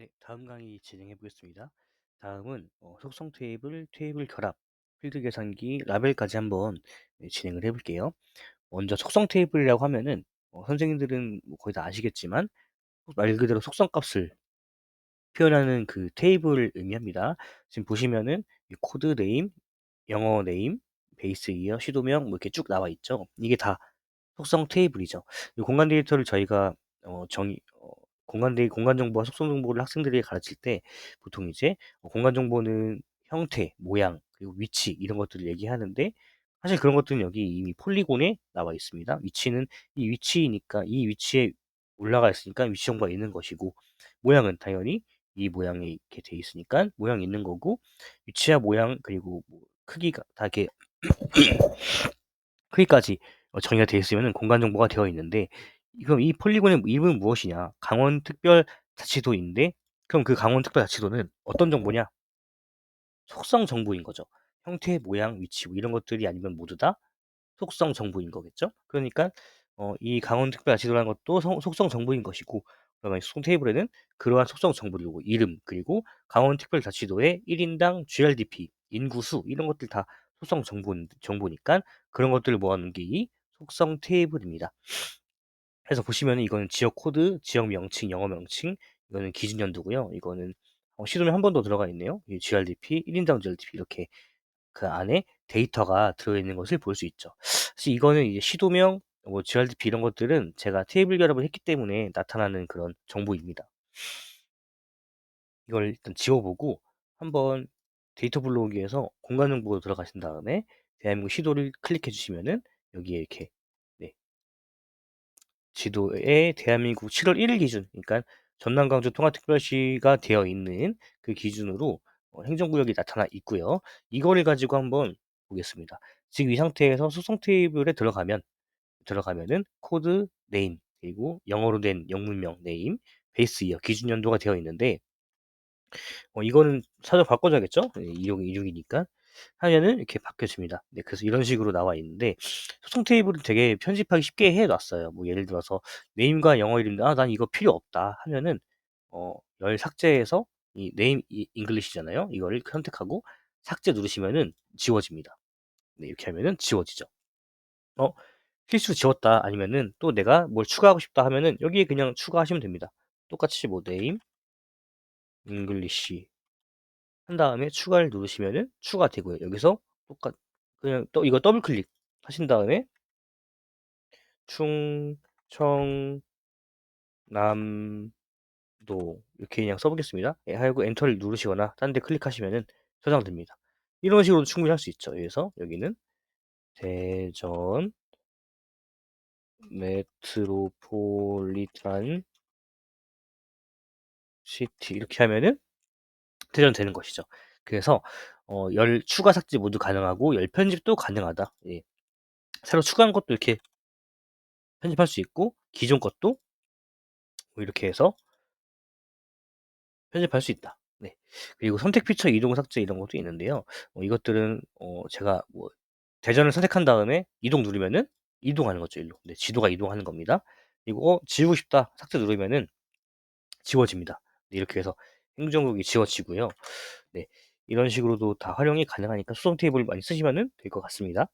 네, 다음 강의 진행해 보겠습니다. 다음은 속성 테이블, 테이블 결합, 필드 계산기, 라벨까지 한번 진행을 해볼게요. 먼저 속성 테이블이라고 하면은 선생님들은 뭐 거의 다 아시겠지만 말 그대로 속성 값을 표현하는 그 테이블을 의미합니다. 지금 보시면은 이 코드 네임, 영어 네임, 베이스 이어, 시도명 뭐 이렇게 쭉 나와 있죠. 이게 다 속성 테이블이죠. 이 공간 데이터를 저희가 어, 정의 어, 공간 정보와 속성 정보를 학생들에게 가르칠 때 보통 이제 공간 정보는 형태, 모양, 그리고 위치 이런 것들을 얘기하는데 사실 그런 것들은 여기 이미 폴리곤에 나와 있습니다. 위치는 이 위치이니까 이 위치에 올라가 있으니까 위치 정보가 있는 것이고 모양은 당연히 이 모양이 이렇게 돼 있으니까 모양이 있는 거고 위치와 모양 그리고 뭐 크기가 다 이렇게 크기까지 정의가 되어 있으면 공간 정보가 되어 있는데 그럼 이 폴리곤의 이름은 무엇이냐? 강원특별자치도인데 그럼 그 강원특별자치도는 어떤 정보냐? 속성 정보인 거죠. 형태, 모양, 위치 뭐 이런 것들이 아니면 모두 다 속성 정보인 거겠죠. 그러니까 이 강원특별자치도라는 것도 속성 정보인 것이고 그러면 속성 테이블에는 그러한 속성 정보를 두고 이름 그리고 강원특별자치도의 1인당 GRDP, 인구수 이런 것들 다 속성 정보니까 그런 것들을 모아놓은 게 이 속성 테이블입니다. 그래서 보시면 이거는 지역 코드, 지역 명칭, 영어 명칭, 이거는 기준 연도고요. 이거는 시도면 한 번 더 들어가 있네요. 이 GRDP, 1인당 GRDP 이렇게 그 안에 데이터가 들어있는 것을 볼 수 있죠. 사실 이거는 이제 시도명, 뭐 GRDP 이런 것들은 제가 테이블 결합을 했기 때문에 나타나는 그런 정보입니다. 이걸 일단 지워보고 한번 데이터 불러오기에서 공간 정보로 들어가신 다음에 대한민국 시도를 클릭해 주시면은 여기에 이렇게 네, 지도에 대한민국 7월 1일 기준, 그러니까 전남 광주 통합특별시가 되어 있는 그 기준으로 행정구역이 나타나 있고요. 이거를 가지고 한번 보겠습니다. 지금 이 상태에서 수성 테이블에 들어가면은 코드 네임 그리고 영어로 된 영문명 네임 베이스 이어 기준 연도가 되어 있는데 이거는 살짝 바꿔줘야겠죠? 네, 이륙이니까 하면은 이렇게 바뀌어집니다. 네, 그래서 이런 식으로 나와 있는데 소통 테이블을 되게 편집하기 쉽게 해놨어요. 뭐 예를 들어서 네임과 영어 이름, 난 이거 필요 없다 하면은 열 삭제해서 이 네임 잉글리시잖아요. 이거를 선택하고 삭제 누르시면은 지워집니다. 네, 이렇게 하면은 지워지죠. 어, 필수 지웠다 아니면은 또 내가 뭘 추가하고 싶다 하면은 여기에 그냥 추가하시면 됩니다. 똑같이 뭐 네임 잉글리시 한 다음에 추가를 누르시면은 추가되고요. 여기서 똑같 그냥 또 이거 더블 클릭 하신 다음에 충청남도 이렇게 그냥 써보겠습니다. 예, 하고 엔터를 누르시거나 딴 데 클릭하시면은 저장됩니다. 이런 식으로 충분히 할 수 있죠. 그래서 여기는 대전 메트로폴리탄 시티 이렇게 하면은 대전 되는 것이죠. 그래서 열 추가 삭제 모두 가능하고 열 편집도 가능하다. 예. 새로 추가한 것도 이렇게 편집할 수 있고 기존 것도 뭐 이렇게 해서 편집할 수 있다. 네. 그리고 선택 피처 이동 삭제 이런 것도 있는데요. 이것들은 제가 뭐 대전을 선택한 다음에 이동 누르면은 이동하는 거죠, 일로. 네, 지도가 이동하는 겁니다. 그리고 지우고 싶다 삭제 누르면은 지워집니다. 네, 이렇게 해서 행정국이 지워지고요. 네. 이런 식으로도 다 활용이 가능하니까 수동 테이블 많이 쓰시면은 될 것 같습니다.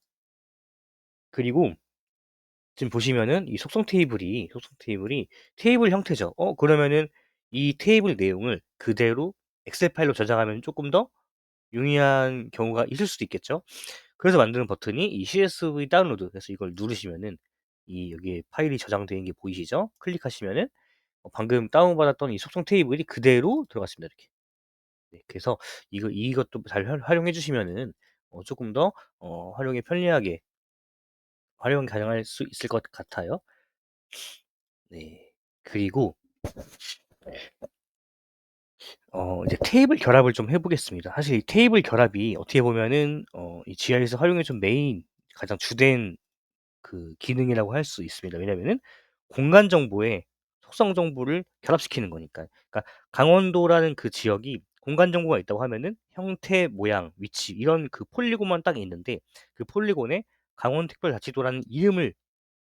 그리고 지금 보시면은 이 속성 테이블이 테이블 형태죠. 그러면은 이 테이블 내용을 그대로 엑셀 파일로 저장하면 조금 더 용이한 경우가 있을 수도 있겠죠. 그래서 만드는 버튼이 이 CSV 다운로드. 그래서 이걸 누르시면은 이 여기에 파일이 저장되는 게 보이시죠? 클릭하시면은 방금 다운받았던 이 속성 테이블이 그대로 들어갔습니다. 이렇게. 네, 그래서 이것도 잘 활용해 주시면은 조금 더 활용이 편리하게 활용이 가능할 수 있을 것 같아요. 네. 그리고 이제 테이블 결합을 좀 해보겠습니다. 사실 이 테이블 결합이 어떻게 보면은 이 GIS 활용의 좀 메인 가장 주된 그 기능이라고 할 수 있습니다. 왜냐면은 공간 정보에 속성 정보를 결합시키는 거니까. 그러니까 강원도라는 그 지역이 공간 정보가 있다고 하면은 형태, 모양, 위치 이런 그 폴리곤만 딱 있는데 그 폴리곤에 강원특별자치도라는 이름을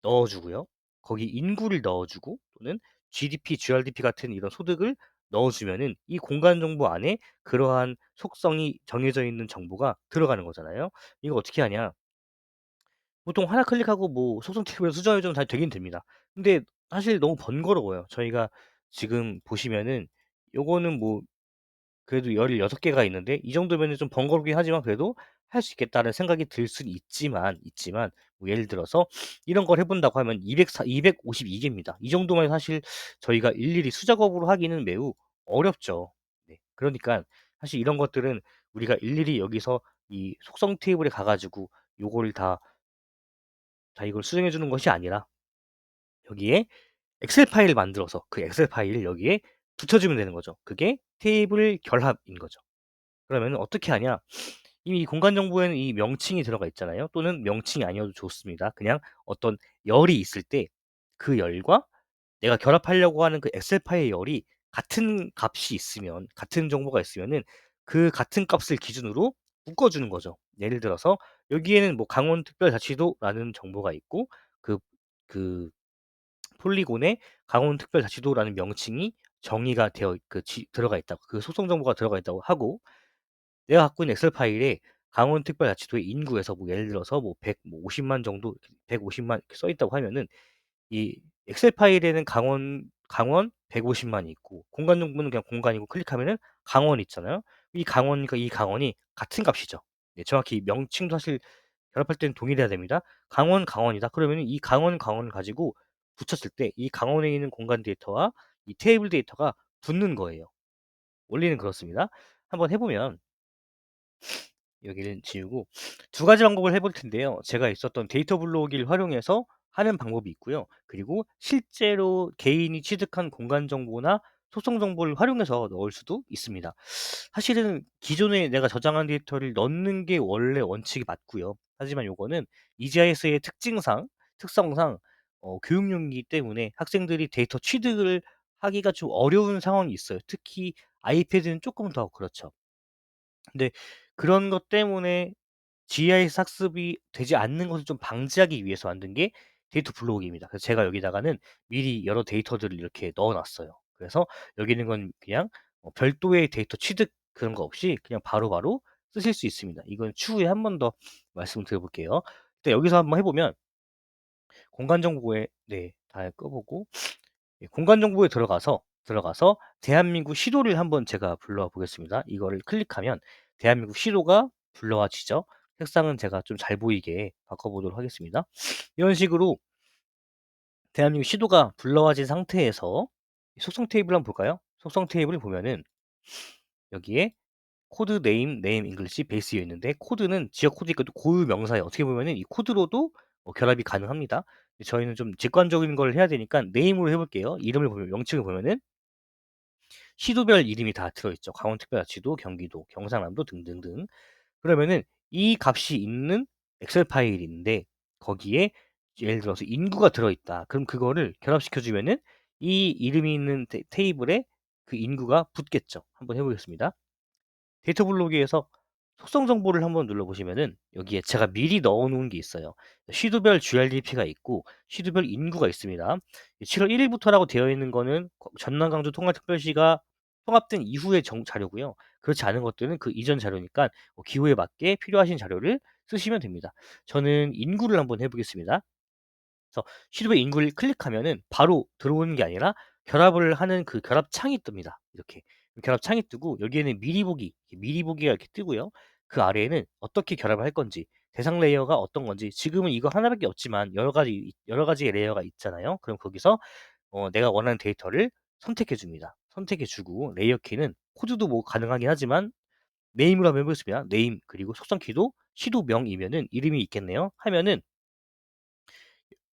넣어주고요. 거기 인구를 넣어주고 또는 GDP, GRDP 같은 이런 소득을 넣어주면은 이 공간 정보 안에 그러한 속성이 정해져 있는 정보가 들어가는 거잖아요. 이거 어떻게 하냐? 보통 하나 클릭하고 뭐 속성 탭을 수정해 주면 다 되긴 됩니다. 근데 사실 너무 번거로워요. 저희가 지금 보시면은 요거는 뭐 그래도 16 개가 있는데 이 정도면은 좀 번거롭긴 하지만 그래도 '할 수 있겠다.'는 생각이 들 수는 있지만 뭐 예를 들어서 이런 걸 해 본다고 하면 252 개입니다. 이 정도만 사실 저희가 일일이 수작업으로 하기는 매우 어렵죠. 네. 그러니깐 사실 이런 것들은 우리가 일일이 여기서 이 속성 테이블에 가 가지고 요거를 다 이걸 수정해 주는 것이 아니라 여기에 엑셀 파일을 만들어서 그 엑셀 파일을 여기에 붙여 주면 되는 거죠. 그게 테이블 결합인 거죠. 그러면은 어떻게 하냐? 이미 공간 정보에는 이 명칭이 들어가 있잖아요. 또는 명칭이 아니어도 좋습니다. 그냥 어떤 열이 있을 때 그 열과 내가 결합하려고 하는 그 엑셀 파일 열이 같은 값이 있으면 같은 정보가 있으면은 그 같은 값을 기준으로 묶어 주는 거죠. 예를 들어서 여기에는 뭐 강원특별자치도라는 정보가 있고 그 폴리곤에 강원특별자치도라는 명칭이 정의가 되어 들어가 있다고 그 소송 정보가 들어가 있다고 하고 내가 갖고 있는 엑셀 파일에 강원특별자치도의 인구에서 뭐 예를 들어서 뭐 150만 정도 150만 이렇게 써 있다고 하면은 이 엑셀 파일에는 강원 150만이 있고 공간 정보는 그냥 공간이고 클릭하면은 강원이 있잖아요. 이 강원과 이 강원이 같은 값이죠. 네, 정확히 명칭도 사실 결합할 때는 동일해야 됩니다. 강원이다. 그러면은 이 강원을 가지고 붙였을 때 이 강원에 있는 공간 데이터와 이 테이블 데이터가 붙는 거예요. 원리는 그렇습니다. 한번 해 보면 여기는 지우고 두 가지 방법을 해볼 텐데요. 제가 있었던 데이터 블록을 활용해서 하는 방법이 있고요. 그리고 실제로 개인이 취득한 공간 정보나 소송 정보를 활용해서 넣을 수도 있습니다. 사실은 기존에 내가 저장한 데이터를 넣는 게 원래 원칙이 맞고요. 하지만 요거는 EGIS의 특성상 교육용이기 때문에 학생들이 데이터 취득을 하기가 좀 어려운 상황이 있어요. 특히 아이패드는 조금 더 그렇죠. 근데 그런 것 때문에 GIS 학습이 되지 않는 것을 좀 방지하기 위해서 만든 게 데이터 블록입니다. 그래서 제가 여기다가는 미리 여러 데이터들을 이렇게 넣어 놨어요. 그래서 여기 있는 건 그냥 별도의 데이터 취득 그런 거 없이 그냥 바로바로 쓰실 수 있습니다. 이건 추후에 한 번 더 말씀을 드려 볼게요. 일단 여기서 한번 해 보면 공간 정보에 네 다 꺼 보고 공간 정보에 들어가서 대한민국 시도를 한번 제가 불러와 보겠습니다. 이거를 클릭하면 대한민국 시도가 불러와지죠. 색상은 제가 좀 잘 보이게 바꿔보도록 하겠습니다. 이런 식으로 대한민국 시도가 불러와진 상태에서 속성 테이블 한번 볼까요? 속성 테이블을 보면은 여기에 코드 네임 잉글리시 베이스에 있는데 코드는 지역 코드니까 또 고유 명사예요. 어떻게 보면은 이 코드로도 결합이 가능합니다. 저희는 좀 직관적인 걸 해야 되니까 네임으로 해볼게요. 이름을 보면 명칭을 보면은 시도별 이름이 다 들어있죠. 강원특별자치도, 경기도, 경상남도 등등등. 그러면은 이 값이 있는 엑셀 파일인데 거기에 예를 들어서 인구가 들어있다. 그럼 그거를 결합시켜 주면은 이 이름이 있는 테이블에 그 인구가 붙겠죠. 한번 해보겠습니다. 데이터 블록에서 속성 정보를 한번 눌러보시면은 여기에 제가 미리 넣어놓은 게 있어요. 시도별 GRDP가 있고 시도별 인구가 있습니다. 7월 1일부터라고 되어 있는 거는 전남 강주 통합특별시가 통합된 이후의 자료고요. 그렇지 않은 것들은 그 이전 자료니까 기호에 맞게 필요하신 자료를 쓰시면 됩니다. 저는 인구를 한번 해보겠습니다. 그래서 시도별 인구를 클릭하면은 바로 들어오는 게 아니라 결합을 하는 그 결합 창이 뜹니다. 이렇게 결합 창이 뜨고 여기에는 미리 보기가 이렇게 뜨고요. 그 아래에는 어떻게 결합을 할 건지 대상 레이어가 어떤 건지 지금은 이거 하나밖에 없지만 여러 가지의 레이어가 있잖아요. 그럼 거기서 내가 원하는 데이터를 선택해 줍니다. 선택해 주고 레이어 키는 코드도 뭐 가능하긴 하지만 네임으로 한번 해보겠습니다. 네임 그리고 속성 키도 시도명이면은 이름이 있겠네요. 하면은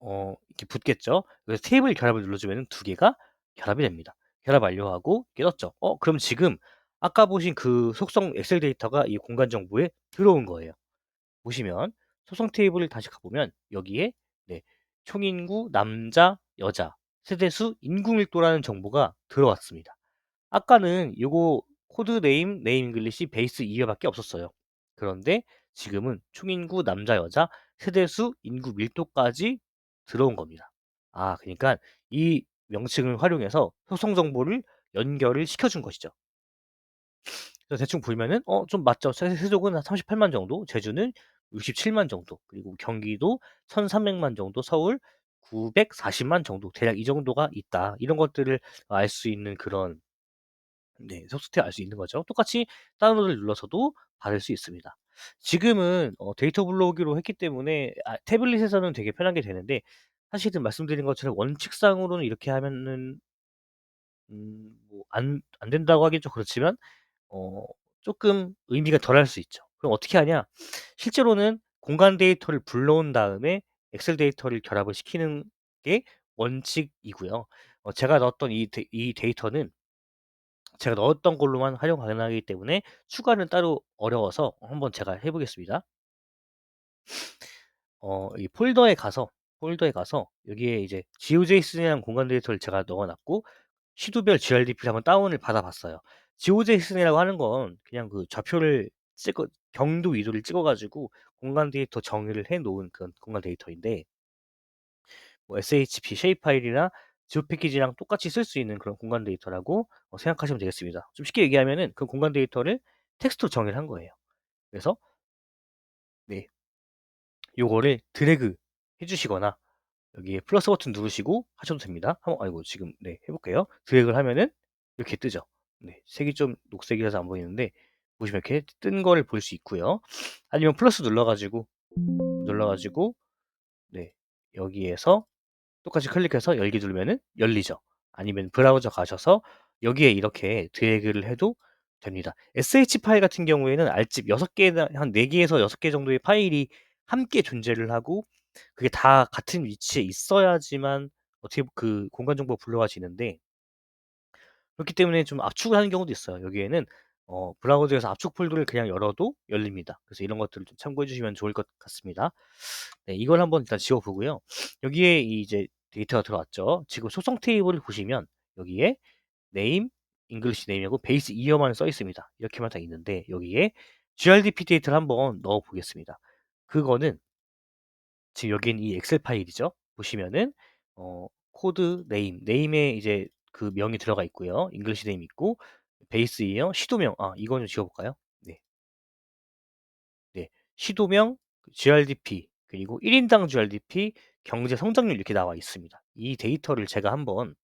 이렇게 붙겠죠. 그래서 테이블 결합을 눌러주면 두 개가 결합이 됩니다. 결합 완료하고 이렇게 떴죠. 그럼 지금 아까 보신 그 속성 엑셀 데이터가 이 공간 정보에 들어온 거예요. 보시면 속성 테이블을 다시 가보면 여기에 네, 총인구, 남자, 여자, 세대수, 인구 밀도라는 정보가 들어왔습니다. 아까는 요거 코드 네임 잉글리시 베이스 2개밖에 없었어요. 그런데 지금은 총인구, 남자, 여자, 세대수, 인구 밀도까지 들어온 겁니다. 그러니까 이 명칭을 활용해서 소송 정보를 연결을 시켜준 것이죠. 그래서 대충 보면은 좀 맞죠. 세종은 한 38만 정도, 제주는 67만 정도, 그리고 경기도 1,300만 정도, 서울 940만 정도, 대략 이 정도가 있다. 이런 것들을 알 수 있는 그런, 네, 소프트웨어 알 수 있는 거죠. 똑같이 다운로드를 눌러서도 받을 수 있습니다. 지금은 데이터 불러오기로 했기 때문에 태블릿에서는 되게 편하게 되는데, 사실은 말씀드린 것처럼 원칙상으로는 이렇게 하면은 뭐 안 된다고 하긴 좀 그렇지만 어 쪼끔 의미가 덜할 수 있죠. 그럼 어떻게 하냐? 실제로는 공간 데이터를 불러온 다음에 엑셀 데이터를 결합을 시키는 게 원칙이고요. 제가 넣었던 이 데이터는 제가 넣었던 걸로만 활용 가능하기 때문에 추가는 따로 어려워서 한번 제가 해 보겠습니다. 이 폴더에 가서 여기에 이제 geojson이라는 공간 데이터를 제가 넣어 놨고 시도별 GRDP를 한번 다운을 받아 봤어요. geojson이라고 하는 건 그냥 그 좌표를 찍어 경도 위도를 찍어 가지고 공간 데이터 정의를 해 놓은 그런 공간 데이터인데, 뭐 SHP 쉐입 파일이나 지오 패키지랑 똑같이 쓸 수 있는 그런 공간 데이터라고 생각하시면 되겠습니다. 좀 쉽게 얘기하면은 그 공간 데이터를 텍스트로 정의를 한 거예요. 그래서 네, 요거를 드래그 해 주시거나 여기에 플러스 버튼 누르시고 하셔도 됩니다. 아이고 지금 네 해 볼게요. 드래그를 하면은 이렇게 뜨죠. 네. 색이 좀 녹색이라서 안 보이는데 보시면 이렇게 뜬 거를 볼 수 있고요. 아니면 플러스 눌러 가지고 네 여기에서 똑같이 클릭해서 열기 누르면은 열리죠. 아니면 브라우저 가셔서 여기에 이렇게 드래그를 해도 됩니다. SH 파일 같은 경우에는 알집 6 개나 한 4 개에서 6개 정도의 파일이 함께 존재를 하고 그게 다 같은 위치에 있어야지만 어떻게 그 공간 정보가 불러가지는데, 그렇기 때문에 좀 압축을 하는 경우도 있어요. 여기에는 브라우저에서 압축 폴더를 그냥 열어도 열립니다. 그래서 이런 것들을 좀 참고해 주시면 좋을 것 같습니다. 네, 이걸 한번 일단 지워 보고요. 여기에 이제 데이터가 들어왔죠. 지금 속성 테이블을 보시면 여기에 네임, 잉글리시 네임하고 베이스 이어만 써 있습니다. 이렇게만 다 있는데 여기에 GRDP 데이터를 한번 넣어 보겠습니다. 그거는 지금 여기는 이 엑셀 파일이죠. 보시면은 코드 네임에 이제 그 명이 들어가 있고요. 잉글리시 네임 있고 베이스 이어 시도명, 이거는 지워 볼까요? 네. 네. 시도명, GRDP, 그리고 1 인당 GRDP, 경제 성장률 이렇게 나와 있습니다. 이 데이터를 제가 한번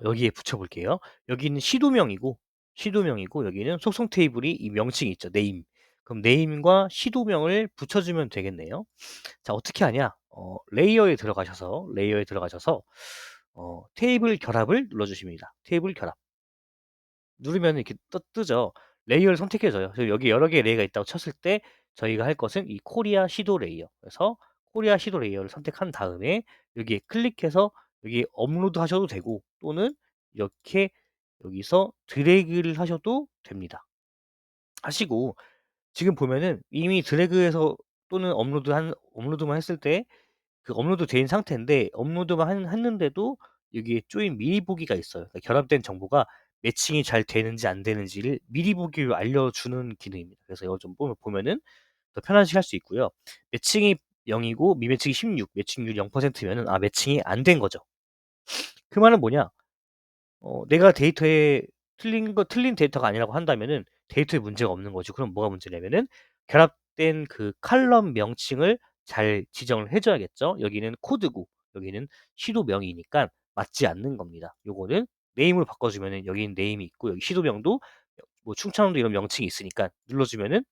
여기에 붙여 볼게요. 여기는 시도명이고 여기는 속성 테이블이 이 명칭이 있죠. 네임. 그럼 네임과 시도명을 붙여 주면 되겠네요. 자, 어떻게 하냐? 레이어에 들어가셔서 테이블 결합을 눌러 주십니다. 테이블 결합. 누르면 이렇게 뜨죠. 레이어를 선택해 줘요. 그래서 여기 여러 개의 레이어가 있다고 쳤을 때 저희가 할 것은 이 코리아 시도 레이어. 그래서 코리아 시도 레이어를 선택한 다음에 여기에 클릭해서 여기에 업로드 하셔도 되고, 또는 이렇게 여기서 드래그를 하셔도 됩니다. 하시고 지금 보면은 이미 드래그해서 또는 업로드만 했을 때 그 업로드 된 상태인데, 업로드만 했는데도 여기에 조인 미리 보기가 있어요. 그러니까 결합된 정보가 매칭이 잘 되는지 안 되는지를 미리 보기로 알려주는 기능입니다. 그래서 이거 좀 보면은 더 편하게 할 수 있고요. 매칭이 0이고 미매칭이 16, 매칭률 0%면은 매칭이 안 된 거죠. 그 말은 뭐냐? 내가 데이터에 틀린 데이터가 아니라고 한다면은 데이터에 문제가 없는 거죠. 그럼 뭐가 문제냐면은 결합된 그 칼럼 명칭을 잘 지정을 해 줘야겠죠. 여기는 코드고 여기는 시도명이니까 맞지 않는 겁니다. 요거는 네임으로 바꿔 주면은 여기는 네임이 있고 여기 시도명도 뭐 충청도 이런 명칭이 있으니까 눌러 주면은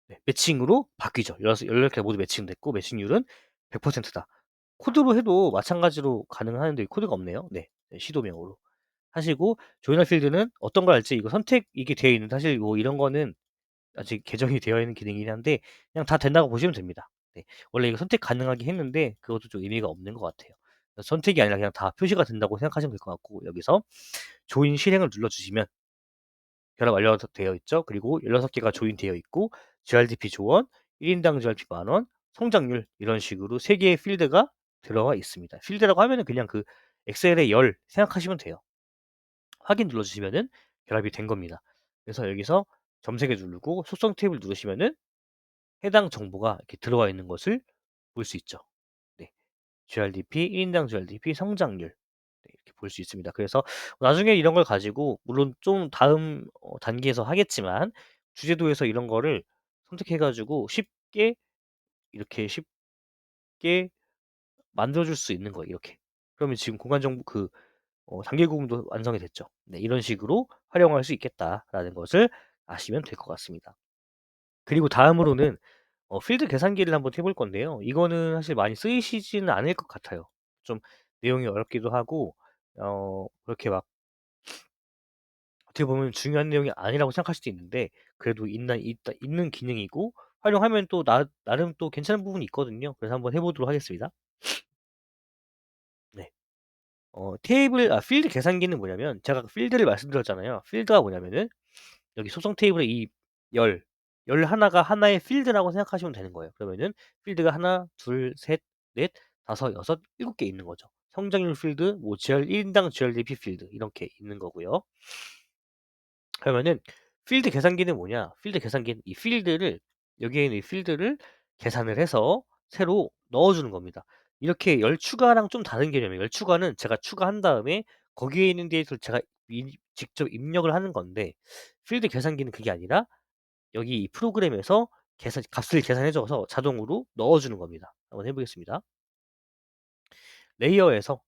네, 매칭으로 바뀌죠. 16개 모두 매칭됐고 매칭률은 100%다. 코드로 해도 마찬가지로 가능하는데 코드가 없네요. 네. 네, 시도명으로 하시고 조이너 필드는 어떤 걸 할지 이거 선택 이게 되어 있는데, 사실 뭐 이런 거는 아직 개정이 되어 있는 기능이긴 한데 그냥 다 된다고 보시면 됩니다. 네. 원래 이거 선택 가능하게 했는데 그것도 좀 의미가 없는 것 같아요. 선택이 아니라 그냥 다 표시가 된다고 생각하시면 될 것 같고, 여기서 조인 실행을 눌러 주시면 결합 완료되어 있죠. 그리고 16개가 조인되어 있고 GRDP 조원, 1인당 GRDP 만 원, 성장률 이런 식으로 3개의 필드가 들어가 있습니다. 필드라고 하면은 그냥 그 엑셀의 열 생각하시면 돼요. 확인 눌러 주시면은 결합이 된 겁니다. 그래서 여기서 점색을 누르고 속성 테이블 누르시면은 해당 정보가 이렇게 들어와 있는 것을 볼 수 있죠. 네. GRDP, 1인당 GRDP 성장률 네, 이렇게 볼 수 있습니다. 그래서 나중에 이런 걸 가지고 물론 좀 다음 단계에서 하겠지만 주제도에서 이런 거를 선택해 가지고 쉽게 이렇게 쉽게 만들어 줄 수 있는 거예요, 이렇게. 그러면 지금 공간 정보 단계 구분도 완성이 됐죠. 네, 이런 식으로 활용할 수 있겠다라는 것을 아시면 될 것 같습니다. 그리고 다음으로는 필드 계산기를 한번 해볼 건데요. 이거는 사실 많이 쓰이시지는 않을 것 같아요. 좀 내용이 어렵기도 하고 그렇게 막 어떻게 보면 중요한 내용이 아니라고 생각할 수도 있는데 그래도 있는 기능이고 활용하면 또 나름 또 괜찮은 부분이 있거든요. 그래서 한번 해 보도록 하겠습니다. 네. 필드 계산기는 뭐냐면 제가 필드를 말씀드렸잖아요. 필드가 뭐냐면은 여기 속성 테이블에 이 열, 열 하나가 하나의 필드라고 생각하시면 되는 거예요. 그러면은 필드가 하나, 둘, 셋, 넷, 다섯, 여섯, 일곱 개 있는 거죠. 성장률 필드, 뭐 GR 1인당 GRDP 필드 이렇게 있는 거고요. 그러면은 필드 계산기는 뭐냐? 필드 계산기는 이 필드를 여기에 있는 이 필드를 계산을 해서 새로 넣어주는 겁니다. 이렇게 열 추가랑 좀 다른 개념이에요. 열 추가는 제가 추가한 다음에 거기에 있는 데이터를 제가 직접 입력을 하는 건데 필드 계산기는 그게 아니라 여기 이 프로그램에서 값을 계산해줘서 자동으로 넣어주는 겁니다. 한번 해보겠습니다. 레이어에서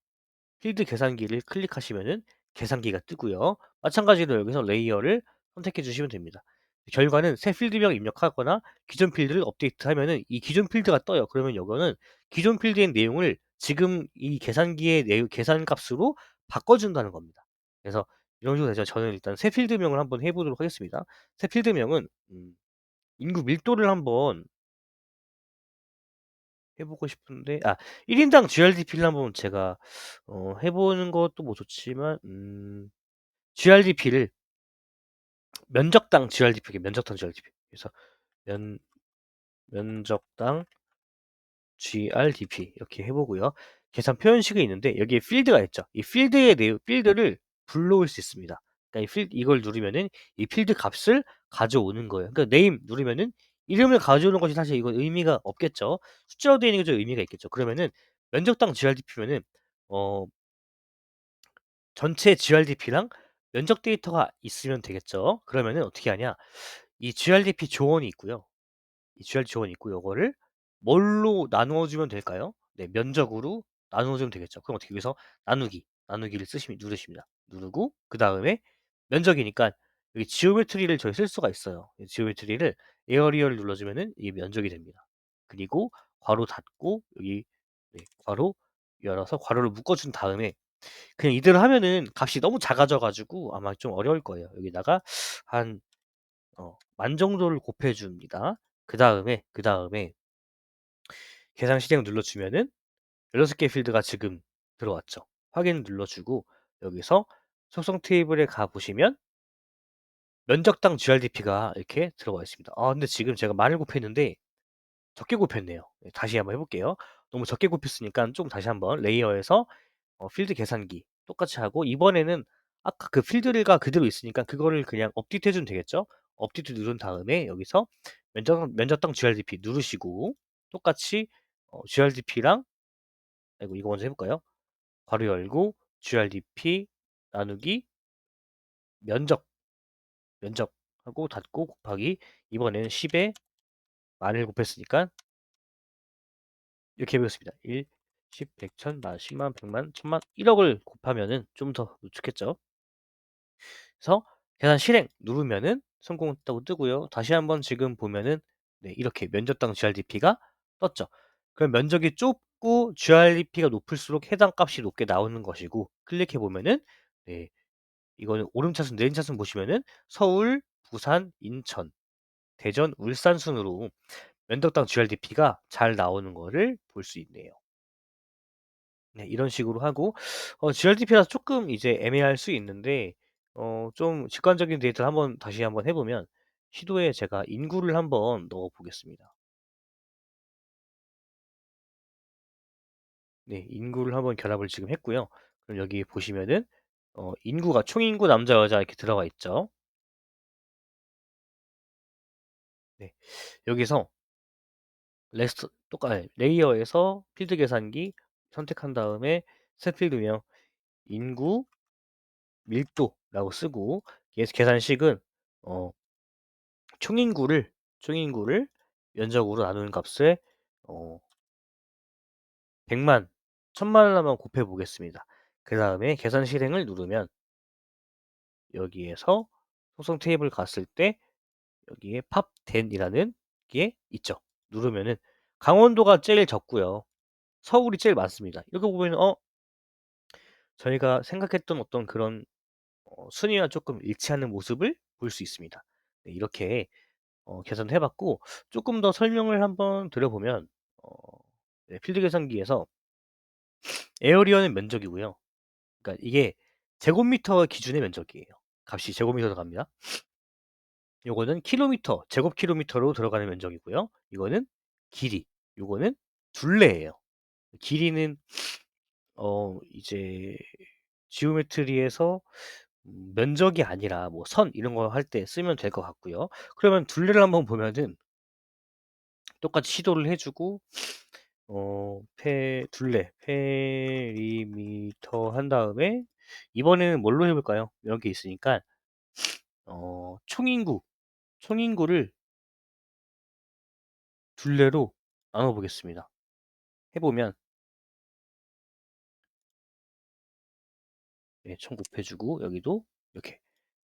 필드 계산기를 클릭하시면은 계산기가 뜨고요. 마찬가지로 여기서 레이어를 선택해 주시면 됩니다. 결과는 새 필드명 입력하거나 기존 필드를 업데이트하면은 이 기존 필드가 떠요. 그러면 이거는 기존 필드의 내용을 지금 이 계산기의 계산 값으로 바꿔준다는 겁니다. 그래서 이런 식으로 되죠. 저는 일단 새 필드명을 한번 해보도록 하겠습니다. 새 필드명은 인구 밀도를 한번 해보고 싶은데 1인당 GRDP를 한번 제가 해보는 것도 뭐 좋지만 GRDP를 면적당 GRDP 면적당 GRDP 그래서 면 면적당 GRDP 이렇게 해보고요. 계산 표현식이 있는데 여기에 필드가 있죠. 이 필드의 내용 필드를 불러올 수 있습니다. 그러니까 이걸 누르면은 이 필드 값을 가져오는 거예요. 그러니까 네임 누르면은 이름을 가져오는 것이 사실 이건 의미가 없겠죠. 숫자로 되어 있는 게 좀 의미가 있겠죠. 그러면은 면적당 GRDP면은 어 전체 GRDP랑 면적 데이터가 있으면 되겠죠. 그러면은 어떻게 하냐? 이 GRDP 조원이 있고요. 이 GRDP 조원이 있고 요거를 뭘로 나누어 주면 될까요? 네, 면적으로 나누어 주면 되겠죠. 그럼 어떻게 여기서 나누기를 누르십니다. 누르고 그다음에 면적이니까 여기 지오메트리를 저희 쓸 수가 있어요. 이 지오메트리를 에어리어를 눌러주면은 이게 면적이 됩니다. 그리고 괄호 닫고 여기 네, 괄호 열어서 괄호를 묶어준 다음에 그냥 이대로 하면은 값이 너무 작아져 가지고 아마 좀 어려울 거예요. 여기다가 한 10,000 정도를 곱해 줍니다. 그다음에 계산 실행 눌러 주면은 16개 필드가 지금 들어왔죠. 확인 눌러 주고 여기서 속성 테이블에 가 보시면 면적당 GRDP가 이렇게 들어와 있습니다. 근데 지금 제가 많이 곱했는데 적게 곱했네요. 네, 다시 한번 해 볼게요. 너무 적게 곱했으니까 좀 다시 한번 레이어에서 필드 계산기 똑같이 하고 이번에는 아까 그 필드가 그대로 있으니까 그거를 그냥 업데이트 해주면 되겠죠. 업데이트 누른 다음에 여기서 면적당 GRDP 누르시고 똑같이 GRDP랑 아이고 이거 먼저 해볼까요? 괄호 열고 GRDP 나누기 면적 면적하고 닫고 곱하기 이번에는 10에 만을 곱했으니까 이렇게 해보겠습니다. 1, 10, 100, 1000, 만, 10만, 100만, 1000만, 1억을 곱하면은 좀 더 좋겠죠. 그래서 계산 실행 누르면은 성공했다고 뜨고요. 다시 한번 지금 보면은 네, 이렇게 면적당 GRDP가 떴죠. 그럼 면적이 좁고 GRDP가 높을수록 해당 값이 높게 나오는 것이고 클릭해 보면은 네, 이거는 오름차순 내림차순 보시면은 서울, 부산, 인천, 대전, 울산 순으로 면적당 GRDP가 잘 나오는 거를 볼 수 있네요. 네, 이런 식으로 하고 GRDP라서 조금 이제 애매할 수 있는데 좀 직관적인 데이터를 다시 한번 해보면 시도에 제가 인구를 한번 넣어 보겠습니다. 네, 인구를 한번 결합을 지금 했고요. 그럼 여기 보시면은 인구가 총인구 남자 여자 이렇게 들어가 있죠. 네, 여기서 레이어에서 필드 계산기 선택한 다음에 새 필드명 인구 밀도라고 쓰고 계산식은 어, 총인구를 면적으로 나누는 값을 100만, 1000만 원만 곱해 보겠습니다. 그 다음에 계산 실행을 누르면 여기에서 속성 테이블 갔을 때 여기에 팝10이라는 게 있죠. 누르면은 강원도가 제일 적고요. 서울이 제일 많습니다. 이렇게 보면 저희가 생각했던 어떤 그런 순위와 조금 일치하는 모습을 볼 수 있습니다. 네, 이렇게 계산해 봤고 조금 더 설명을 한번 드려보면 어, 네, 필드 계산기에서 에어리어는 면적이고요. 그러니까 이게 제곱미터 기준의 면적이에요. 값이 제곱미터로 갑니다. 요거는 킬로미터, 제곱킬로미터로 들어가는 면적이고요. 이거는 길이, 요거는 둘레예요. 길이는 이제 지오메트리에서 면적이 아니라 뭐 선 이런 거 할 때 쓰면 될 것 같고요. 그러면 둘레를 한번 보면은 똑같이 시도를 해주고 둘레 페리미터 한 다음에 이번에는 뭘로 해볼까요? 여기 있으니까 총인구를 둘레로 나눠 보겠습니다. 해보면 네, 총 곱해주고 여기도 이렇게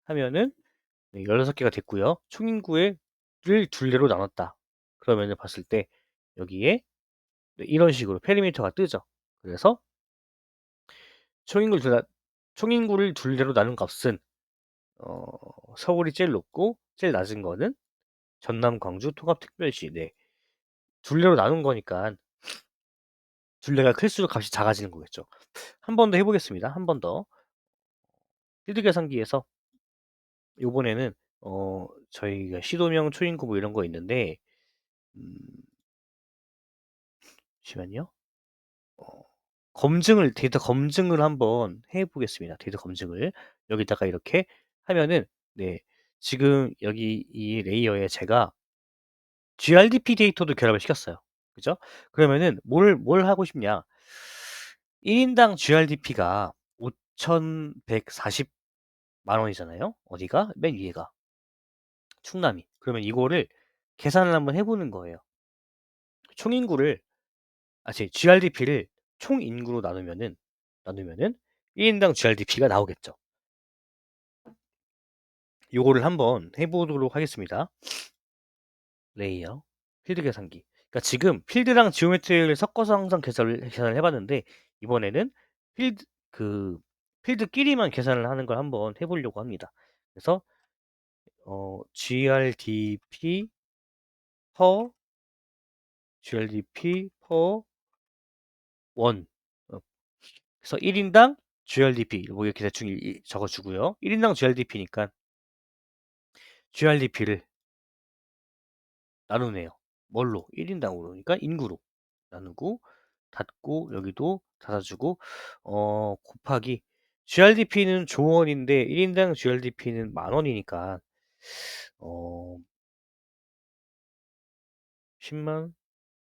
하면은 네, 16개가 됐고요. 총인구를 둘레로 나눴다. 그러면은 봤을 때 여기에 네, 이런 식으로 페리미터가 뜨죠. 그래서 총인구를, 총인구를 둘레로 나눈 값은 서울이 제일 높고 제일 낮은 거는 전남, 광주, 통합특별시. 네. 둘레로 나눈 거니까 둘레가 클수록 값이 작아지는 거겠죠. 한 번 더 해보겠습니다. 한 번 더. 필드 계산기에서 요번에는 저희가 시도명, 초인구 뭐 이런 거 있는데 음, 잠시만요. 데이터 검증을 한번 해보겠습니다. 데이터 검증을 여기다가 이렇게 하면은 네 지금 여기 이 레이어에 제가 GRDP 데이터도 결합을 시켰어요. 그죠? 그러면은 뭘 하고 싶냐? 1인당 GRDP가 5,140만 원이잖아요. 어디가? 맨 위에가 충남이. 그러면 이거를 계산을 한번 해보는 거예요. 총인구를 GRDP를 총인구로 나누면은 1인당 GRDP가 나오겠죠. 요거를 한번 해보도록 하겠습니다. 레이어, 필드 계산기. 그러니까 지금 필드랑 지오메트리를 섞어서 항상 계산을 해봤는데 이번에는 필드 그 필드끼리만 계산을 하는 걸 한번 해보려고 합니다. 그래서 GRDP per GRDP per 원. 그래서 1인당 GRDP 뭐 이렇게 대충 적어주고요. 1인당 GRDP니까 GRDP를 나누네요. 뭘로? 1인당으로. 그러니까 인구로 나누고 닫고 여기도 닫아주고 곱하기 GRDP는 조원인데 1인당 GRDP는 만원이니까 10만,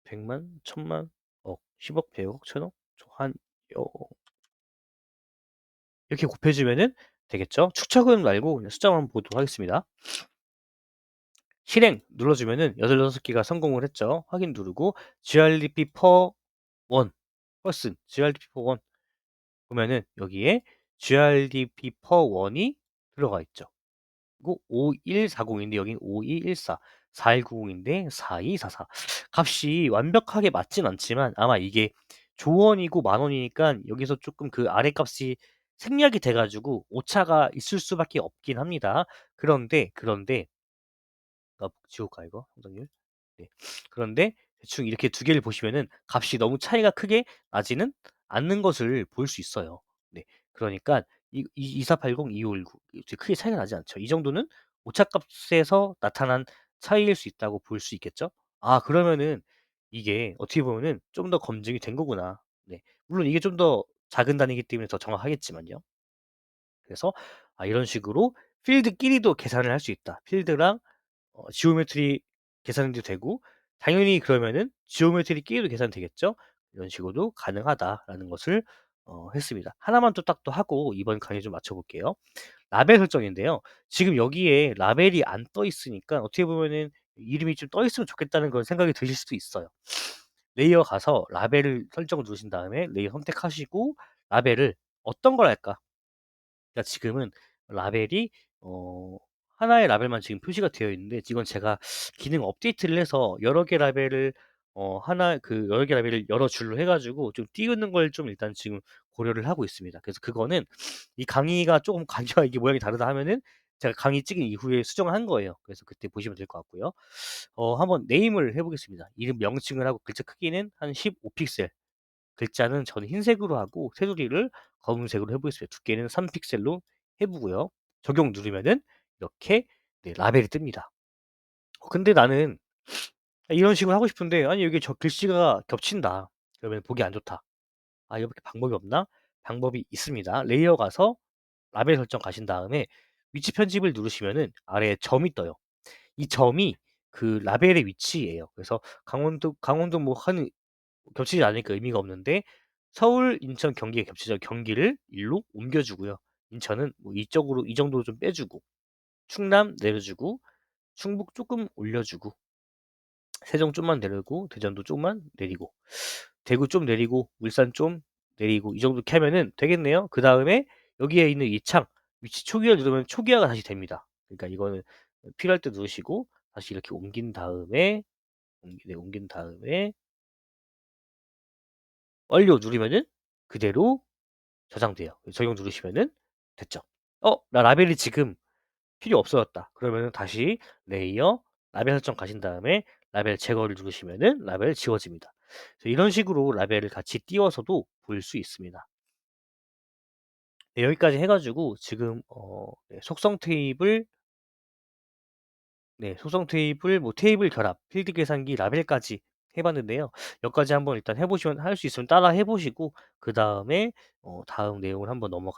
100만, 1000만, 억, 10억, 100억, 1000억 한 이렇게 곱해주면은 되겠죠? 축척은 말고 그냥 숫자만 보도록 하겠습니다. 실행 눌러주면은 86개가 성공을 했죠. 확인 누르고 GRDP per 원 person GRDP per 원 보면은 여기에 GRDP per 원이 들어가 있죠. 그리고 5140인데 여긴 5214 4190인데 4244 값이 완벽하게 맞진 않지만 아마 이게 조원이고 만원이니까 여기서 조금 그 아래 값이 생략이 돼가지고 오차가 있을 수밖에 없긴 합니다. 그런데 지울까 이거 성장률? 네. 그런데 대충 이렇게 두 개를 보시면은 값이 너무 차이가 크게 나지는 않는 것을 볼 수 있어요. 네. 그러니까 2480, 2519 크게 차이가 나지 않죠. 이 정도는 오차값에서 나타난 차이일 수 있다고 볼 수 있겠죠? 아, 그러면은 이게 어떻게 보면은 좀 더 검증이 된 거구나. 네. 물론 이게 좀 더 작은 단위이기 때문에 더 정확하겠지만요. 그래서 이런 식으로 필드끼리도 계산을 할 수 있다. 필드랑 지오메트리 계산도 되고 당연히 그러면은 지오메트리끼리도 계산되겠죠. 이런 식으로 가능하다라는 것을 했습니다. 하나만 또 딱 또 하고 이번 강의 좀 마쳐 볼게요. 라벨 설정인데요. 지금 여기에 라벨이 안 떠 있으니까 어떻게 보면은 '이름이 좀 떠 있으면 좋겠다.'는 그런 생각이 드실 수도 있어요. 레이어 가서 라벨을 설정을 누르신 다음에 레이어 선택하시고 라벨을 어떤 걸 할까? 그러니까 지금은 라벨이 어 하나의 라벨만 지금 표시가 되어 있는데 이건 제가 기능 업데이트를 해서 여러 개 라벨을 여러 개 라벨을 여러 줄로 해 가지고 좀 띄우는 걸 좀 일단 지금 고려를 하고 있습니다. 그래서 그거는 이 강의가 쪼금 강의와 이게 모양이 다르다 하면은 제가 강의 찍은 이후에 수정을 한 거예요. 그래서 그때 보시면 될 것 같고요. 한번 네임을 해 보겠습니다. 이름 명칭을 하고 글자 크기는 한 15 픽셀, 글자는 저는 흰색으로 하고 테두리를 검은색으로 해 보겠습니다. 두께는 3 픽셀로 해 보고요. 적용 누르면은 이렇게 네 라벨이 뜹니다. 근데 나는 이런 식으로 하고 싶은데 아니 여기 저 글씨가 겹친다. 그러면 보기 안 좋다. 아 이렇게 방법이 없나? 방법이 있습니다. 레이어 가서 라벨 설정 가신 다음에 위치 편집을 누르시면은 아래에 점이 떠요. 이 점이 그 라벨의 위치예요. 그래서 강원도 뭐 한 겹치지 않으니까 의미가 없는데 서울, 인천, 경기가 겹치죠. 경기를 일로 옮겨 주고요. 인천은 뭐 이쪽으로 이 정도로 좀 빼 주고 충남 내려 주고 충북 쪼끔 올려 주고 세종 좀만 내리고 대전도 좀만 내리고 대구 좀 내리고 울산 좀 내리고 이 정도 이렇게 하면은 되겠네요. 그다음에 여기에 있는 이 창 위치 초기화를 누르면 초기화가 다시 됩니다. 그러니까 이거는 필요할 때 누르시고 다시 이렇게 옮긴 다음에 옮긴 다음에 완료 누르면은 그대로 저장돼요. 적용 누르시면은 됐죠. 나 라벨이 지금 필요 없어졌다. 그러면은 다시 레이어, 라벨 설정 가신 다음에 라벨 제거를 누르시면은 라벨 지워집니다. 그래서 이런 식으로 라벨을 같이 띄워서도 볼 수 있습니다. 네, 여기까지 해 가지고 지금 네, 속성 테이블, 뭐 테이블 결합, 필드 계산기, 라벨까지 해 봤는데요. 여기까지 한번 일단 해 보시면 할 수 있으면 따라 해 보시고 그다음에 다음 내용을 한번 넘어가